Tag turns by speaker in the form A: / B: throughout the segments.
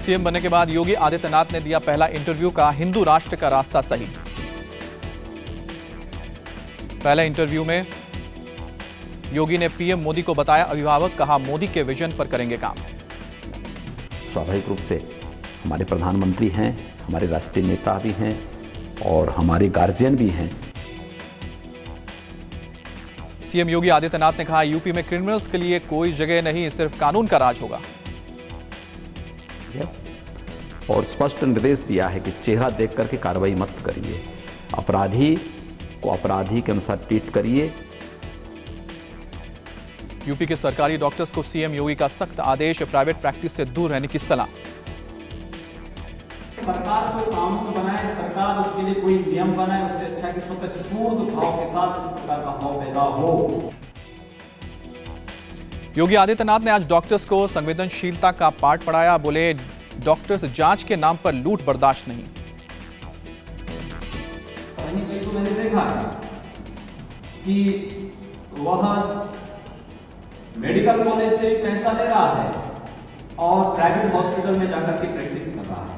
A: CM बनने के बाद योगी आदित्यनाथ ने दिया पहला इंटरव्यू, का हिंदू राष्ट्र का रास्ता सही। पहले इंटरव्यू में योगी ने पीएम मोदी को बताया अभिभावक, कहा मोदी के विजन पर करेंगे काम।
B: स्वाभाविक रूप से हमारे प्रधानमंत्री हैं, हमारे राष्ट्रीय नेता भी हैं और हमारे गार्जियन भी हैं।
A: सीएम योगी आदित्यनाथ ने कहा यूपी में क्रिमिनल्स के लिए कोई जगह नहीं, सिर्फ कानून का राज होगा।
B: और स्पष्ट निर्देश दिया है कि चेहरा देख करके कार्रवाई मत करिए, अपराधी को अपराधी के अनुसार ट्रीट करिए।
A: यूपी के सरकारी डॉक्टर्स को सीएम योगी का सख्त आदेश, प्राइवेट प्रैक्टिस से दूर रहने की सलाह।
C: सरकार कोई कानून बनाए, सरकार उसके लिए कोई नियम बनाए, उससे अच्छा कि स्वतःस्फूर्त भाव के साथ इस प्रकार का भाव पैदा हो।
A: योगी आदित्यनाथ ने आज डॉक्टर्स को संवेदनशीलता का पाठ पढ़ाया, बोले डॉक्टर्स जांच के नाम पर लूट बर्दाश्त नहीं।
C: कहीं तो मैंने देखा कि वह मेडिकल कॉलेज से पैसा ले रहा है और प्राइवेट हॉस्पिटल में जाकर के प्रैक्टिस कर रहा है।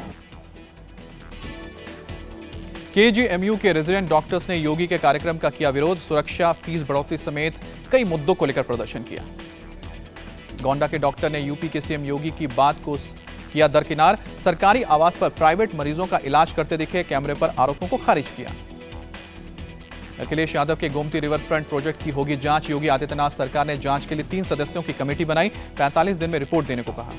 A: केजीएमयू के रेजिडेंट डॉक्टर्स ने योगी के कार्यक्रम का किया विरोध, सुरक्षा, फीस बढ़ोतरी समेत कई मुद्दों को लेकर प्रदर्शन किया। गोंडा के डॉक्टर ने यूपी के सीएम योगी की बात को किया दरकिनार, सरकारी आवास पर प्राइवेट मरीजों का इलाज करते दिखे, कैमरे पर आरोपों को खारिज किया। अखिलेश यादव के गोमती रिवर फ्रंट प्रोजेक्ट की होगी जांच, योगी आदित्यनाथ सरकार ने जांच के लिए 3 सदस्यों की कमेटी बनाई, 45 दिन में रिपोर्ट देने को कहा।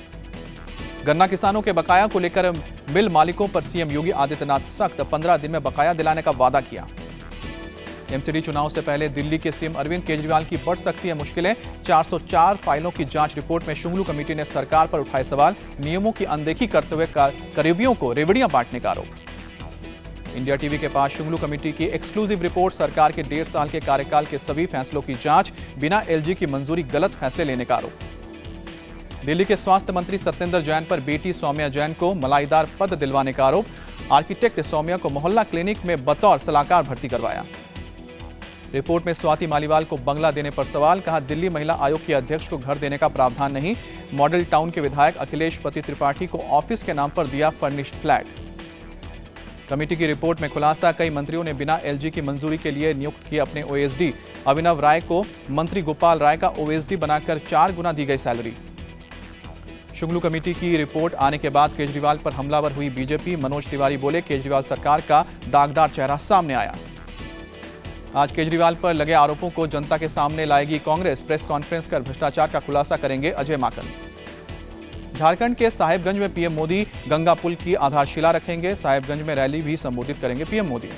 A: गन्ना किसानों के बकाया को लेकर मिल मालिकों पर सीएम योगी आदित्यनाथ सख्त, 15 दिन में बकाया दिलाने का वादा किया। एमसीडी चुनाव से पहले दिल्ली के सीएम अरविंद केजरीवाल की बढ़ सकती है मुश्किलें, 404 फाइलों की जांच रिपोर्ट में शुंगलू कमेटी ने सरकार पर उठाए सवाल, नियमों की अनदेखी करते हुए करीबियों को रेवड़ियां बांटने का आरोप। इंडिया टीवी के पास शुंगलू कमेटी की एक्सक्लूसिव रिपोर्ट, सरकार के 1.5 साल के कार्यकाल के सभी फैसलों की जांच, बिना एलजी की मंजूरी गलत फैसले लेने का आरोप। दिल्ली के स्वास्थ्य मंत्री सत्येंद्र जैन पर बेटी सौम्या जैन को मलाईदार पद दिलवाने का आरोप, आर्किटेक्ट सौम्या को मोहल्ला क्लिनिक में बतौर सलाहकार भर्ती करवाया। रिपोर्ट में स्वाति मालीवाल को बंगला देने पर सवाल, कहा दिल्ली महिला आयोग के अध्यक्ष को घर देने का प्रावधान नहीं, मॉडल टाउन के विधायक अखिलेश पति त्रिपाठी को ऑफिस के नाम पर दिया फर्निश्ड फ्लैट। कमेटी की रिपोर्ट में खुलासा, कई मंत्रियों ने बिना एलजी की मंजूरी के लिए नियुक्त किए अपने ओएसडी, अभिनव राय को मंत्री गोपाल राय का ओएसडी बनाकर 4 गुना दी गई सैलरी। शुंगलू कमेटी की रिपोर्ट आने के बाद केजरीवाल पर हमलावर हुई बीजेपी, मनोज तिवारी बोले केजरीवाल सरकार का दागदार चेहरा सामने आया। आज केजरीवाल पर लगे आरोपों को जनता के सामने लाएगी कांग्रेस, प्रेस कॉन्फ्रेंस कर भ्रष्टाचार का खुलासा करेंगे अजय माकन। झारखंड के साहेबगंज में पीएम मोदी गंगा पुल की आधारशिला रखेंगे, साहेबगंज में रैली भी संबोधित करेंगे पीएम मोदी।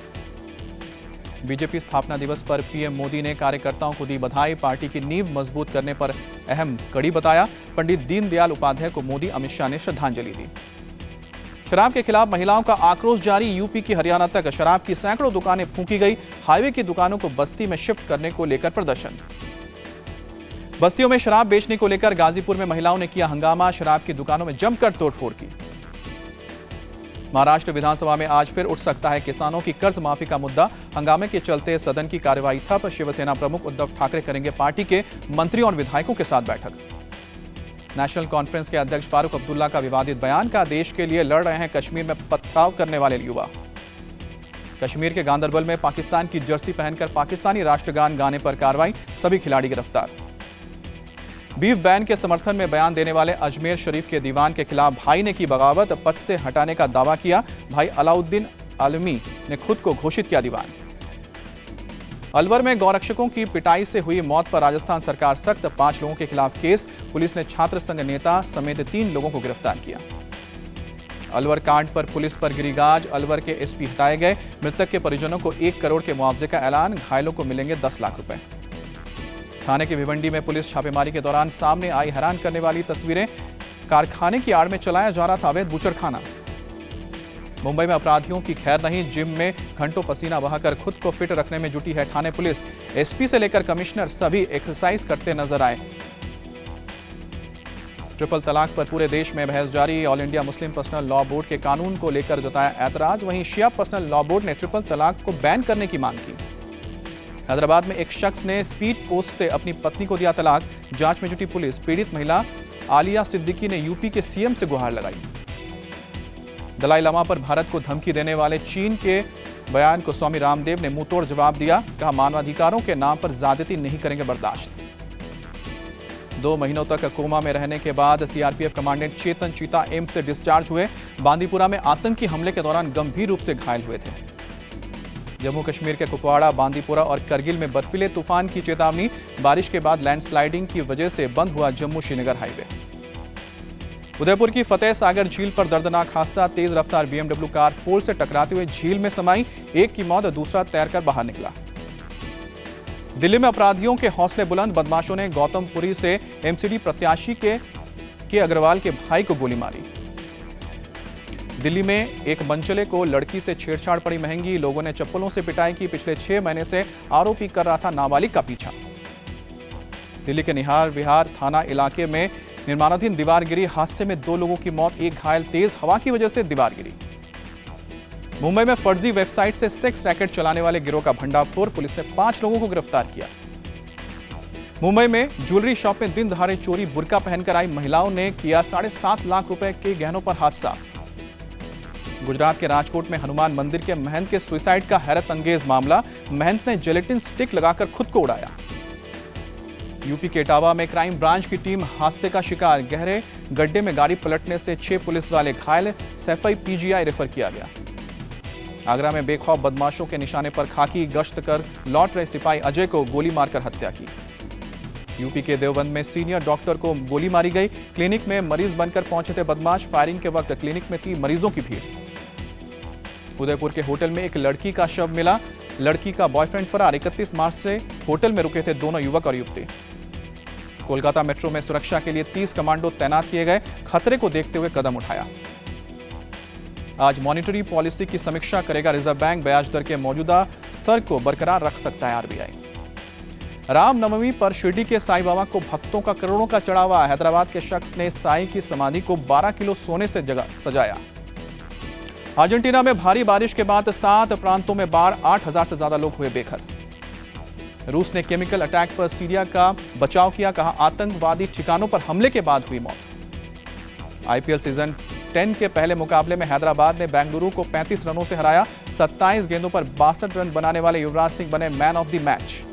A: बीजेपी स्थापना दिवस पर पीएम मोदी ने कार्यकर्ताओं को दी बधाई, पार्टी की नींव मजबूत करने पर अहम कड़ी बताया, पंडित दीनदयाल उपाध्याय को मोदी अमित शाह ने श्रद्धांजलि दी। शराब के खिलाफ महिलाओं का आक्रोश जारी, यूपी की हरियाणा तक शराब की सैकड़ों दुकानें फूंकी गई, हाईवे की दुकानों को बस्ती में शिफ्ट करने को लेकर प्रदर्शन। बस्तियों में शराब बेचने को लेकर गाजीपुर में महिलाओं ने किया हंगामा, शराब की दुकानों में जमकर तोड़फोड़ की। महाराष्ट्र विधानसभा में आज फिर उठ सकता है किसानों की कर्ज माफी का मुद्दा, हंगामे के चलते सदन की कार्यवाही ठप, शिवसेना प्रमुख उद्धव ठाकरे करेंगे पार्टी के मंत्रियों और विधायकों के साथ बैठक। नेशनल कॉन्फ्रेंस के अध्यक्ष फारूक अब्दुल्ला का विवादित बयान, का देश के लिए लड़ रहे हैं कश्मीर में पथराव करने वाले युवा। कश्मीर के गांदरबल में पाकिस्तान की जर्सी पहनकर पाकिस्तानी राष्ट्रगान गाने पर कार्रवाई, सभी खिलाड़ी गिरफ्तार। बीफ बैन के समर्थन में बयान देने वाले अजमेर शरीफ के दीवान के खिलाफ भाई ने की बगावत, पद से हटाने का दावा किया, भाई अलाउद्दीन आलमी ने खुद को घोषित किया दीवान। अलवर में गौरक्षकों की पिटाई से हुई मौत पर राजस्थान सरकार सख्त, 5 लोगों के खिलाफ केस, पुलिस ने छात्र संघ नेता समेत 3 लोगों को गिरफ्तार किया। अलवर कांड पर पुलिस पर गिरी गाज, अलवर के एसपी हटाए गए, मृतक के परिजनों को 1 करोड़ के मुआवजे का ऐलान, घायलों को मिलेंगे 10 लाख रुपए। थाने की भिवंडी में पुलिस छापेमारी के दौरान सामने आई हैरान करने वाली तस्वीरें, कारखाने की आड़ में चलाया जा रहा था अवैध बूचड़खाना। मुंबई में अपराधियों की खैर नहीं, जिम में घंटों पसीना बहाकर खुद को फिट रखने में जुटी है ठाणे पुलिस, एसपी से लेकर कमिश्नर सभी एक्सरसाइज करते नजर आए। ट्रिपल तलाक पर पूरे देश में बहस जारी, all India Muslim personal law board के कानून को लेकर जताया ऐतराज, वहीं शिया पर्सनल लॉ बोर्ड ने ट्रिपल तलाक को बैन करने की मांग की। हैदराबाद में एक शख्स ने स्पीड पोस्ट से अपनी पत्नी को दिया तलाक, जांच में जुटी पुलिस, पीड़ित महिला आलिया सिद्दीकी ने यूपी के सीएम से गुहार लगाई। दलाई लामा पर भारत को धमकी देने वाले चीन के बयान को स्वामी रामदेव ने मुंहतोड़ जवाब दिया। कहा, मानवाधिकारों के नाम पर ज्यादती नहीं करेंगे बर्दाश्त। 2 महीनों तक कोमा में रहने के बाद सीआरपीएफ कमांडेंट चेतन चीता एम्स से डिस्चार्ज हुए। बांदीपुरा में आतंकी हमले के दौरान गंभीर रूप से घायल हुए थे। जम्मू कश्मीर के कुपवाड़ा, बांदीपुरा और करगिल में बर्फीले तूफान की चेतावनी। बारिश के बाद लैंडस्लाइडिंग की वजह से बंद हुआ जम्मू श्रीनगर हाईवे। उदयपुर की फतेह सागर झील पर दर्दनाक हादसा। तेज रफ्तार बीएमडब्ल्यू कार पोल से टकराते हुए झील में समाई। एक की मौत और दूसरा तैरकर बाहर निकला। दिल्ली में अपराधियों के हौसले बुलंद। बदमाशों ने गौतमपुरी से एमसीडी प्रत्याशी के अग्रवाल के भाई को गोली मारी। दिल्ली में एक मंचले को लड़की से छेड़छाड़ पड़ी महंगी। लोगों ने चप्पलों से पिटाई की। पिछले 6 महीने से आरोपी कर रहा था नाबालिग का पीछा। दिल्ली के निहार विहार थाना इलाके में निर्माणाधीन दीवार गिरी। हादसे में 2 लोगों की मौत, एक घायल। तेज हवा की वजह से दीवार गिरी। मुंबई में फर्जी वेबसाइट से सेक्स रैकेट चलाने वाले गिरोह का भंडाफोड़। पुलिस ने 5 लोगों को गिरफ्तार किया। मुंबई में ज्वेलरी शॉप में दिन दहाड़े चोरी। बुर्का पहनकर आई महिलाओं ने किया 7.5 लाख रुपए के गहनों पर हाथ साफ। गुजरात के राजकोट में हनुमान मंदिर के महंत के सुसाइड का हैरत अंगेज मामला। महंत ने जेलेटिन स्टिक लगाकर खुद को उड़ाया। यूपी के इटावा में क्राइम ब्रांच की टीम हादसे का शिकार। गहरे गड्ढे में गाड़ी पलटने से 6 पुलिस वाले घायल। सैफई पीजीआई रेफर किया गया। आगरा में बेखौफ बदमाशों के निशाने पर खाकी गश्त कर लौट रहे सिपाही अजय को गोली मारकर हत्या की। यूपी के देवबंद में सीनियर डॉक्टर को गोली मारी गई। क्लिनिक में मरीज बनकर पहुंचे थे बदमाश। फायरिंग के वक्त क्लिनिक में थी मरीजों की भीड़। उदयपुर के होटल में एक लड़की का शव मिला। लड़की का बॉयफ्रेंड फरार। 31 मार्च से होटल में रुके थे दोनों युवक और युवती। कोलकाता मेट्रो में सुरक्षा के लिए 30 कमांडो तैनात किए गए। खतरे को देखते हुए कदम उठाया। आज मॉनिटरी पॉलिसी की समीक्षा करेगा रिजर्व बैंक। ब्याज दर के मौजूदा स्तर को बरकरार रख सकता है आरबीआई। रामनवमी पर शिरडी के साईं बाबा को भक्तों का करोड़ों का चढ़ावा। हैदराबाद के शख्स ने साईं की समाधि को 12 किलो सोने से सजाया। अर्जेंटीना में भारी बारिश के बाद 7 प्रांतों में बाढ़। 8,000 से ज्यादा लोग हुए बेघर। रूस ने केमिकल अटैक पर सीरिया का बचाव किया। कहा, आतंकवादी ठिकानों पर हमले के बाद हुई मौत। आईपीएल सीजन 10 के पहले मुकाबले में हैदराबाद ने बेंगलुरु को 35 रनों से हराया। 27 गेंदों पर 62 रन बनाने वाले युवराज सिंह बने मैन ऑफ द मैच।